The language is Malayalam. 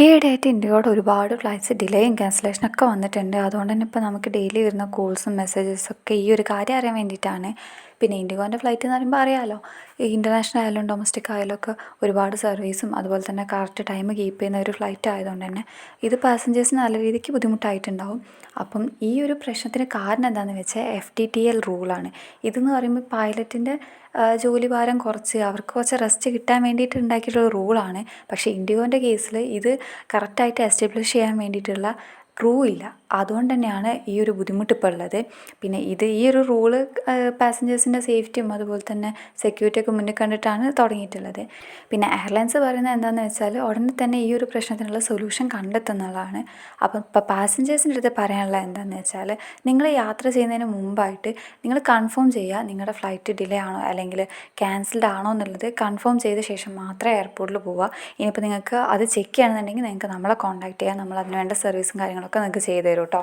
ഈയിടെയായിട്ട് ഇന്ത്യയോട് ഒരുപാട് ഫ്ലൈറ്റ്സ് ഡിലേയും ക്യാൻസലേഷനൊക്കെ വന്നിട്ടുണ്ട്. അതുകൊണ്ട് തന്നെ ഇപ്പോൾ നമുക്ക് ഡെയിലി വരുന്ന കോൾസും മെസ്സേജസൊക്കെ ഈ ഒരു കാര്യം അറിയാൻ വേണ്ടിയിട്ടാണ്. പിന്നെ ഇൻഡിഗോൻ്റെ ഫ്ലൈറ്റ് എന്ന് പറയുമ്പോൾ അറിയാമല്ലോ, ഈ ഇൻ്റർനാഷണൽ ആയാലും ഡൊമസ്റ്റിക് ആയാലും ഒക്കെ ഒരുപാട് സർവീസും അതുപോലെ തന്നെ കറക്റ്റ് ടൈം കീപ്പ് ചെയ്യുന്ന ഒരു ഫ്ലൈറ്റ് ആയതുകൊണ്ട് തന്നെ ഇത് പാസഞ്ചേഴ്സിന് നല്ല രീതിക്ക് ബുദ്ധിമുട്ടായിട്ടുണ്ടാവും. അപ്പം ഈ ഒരു പ്രശ്നത്തിന് കാരണം എന്താണെന്ന് വെച്ചാൽ FTTL റൂളാണ്. ഇതെന്ന് പറയുമ്പോൾ പൈലറ്റിൻ്റെ ജോലിഭാരം കുറച്ച് അവർക്ക് കുറച്ച് റെസ്റ്റ് കിട്ടാൻ വേണ്ടിയിട്ട് ഉണ്ടാക്കിയിട്ടുള്ള റൂളാണ്. പക്ഷേ ഇൻഡിഗോൻ്റെ കേസിൽ ഇത് കറക്റ്റായിട്ട് എസ്റ്റാബ്ലിഷ് ചെയ്യാൻ വേണ്ടിയിട്ടുള്ള ക്രൂ ഇല്ല. അതുകൊണ്ട് തന്നെയാണ് ഈ ഒരു ബുദ്ധിമുട്ട് ഇപ്പോൾ ഉള്ളത്. പിന്നെ ഈ ഒരു റൂള് പാസഞ്ചേഴ്സിൻ്റെ സേഫ്റ്റിയും അതുപോലെ തന്നെ സെക്യൂരിറ്റിയൊക്കെ മുന്നിൽ കണ്ടിട്ടാണ് തുടങ്ങിയിട്ടുള്ളത്. പിന്നെ എയർലൈൻസ് പറയുന്നത് എന്താണെന്ന് വെച്ചാൽ ഉടനെ തന്നെ ഈ ഒരു പ്രശ്നത്തിനുള്ള സൊല്യൂഷൻ കണ്ടെത്തുന്നതാണ്. അപ്പം ഇപ്പോൾ പാസഞ്ചേഴ്സിൻ്റെ അടുത്ത് പറയാനുള്ള എന്താണെന്ന് വെച്ചാൽ, നിങ്ങൾ യാത്ര ചെയ്യുന്നതിന് മുമ്പായിട്ട് നിങ്ങൾ കൺഫേം ചെയ്യുക നിങ്ങളുടെ ഫ്ലൈറ്റ് ഡിലേ ആണോ അല്ലെങ്കിൽ ക്യാൻസൽഡ് ആണോ എന്നുള്ളത് കൺഫേം ചെയ്ത ശേഷം മാത്രമേ എയർപോർട്ടിൽ പോവുക. ഇനിയിപ്പോൾ നിങ്ങൾക്ക് അത് ചെക്ക് ചെയ്യണമെന്നുണ്ടെങ്കിൽ നിങ്ങൾക്ക് നമ്മളെ കോൺടാക്ട് ചെയ്യാം. നമ്മൾ അതിന് വേണ്ട സർവീസും കാര്യങ്ങളൊക്കെ നിങ്ങൾക്ക് ചെയ്തു തരും കേട്ടോ.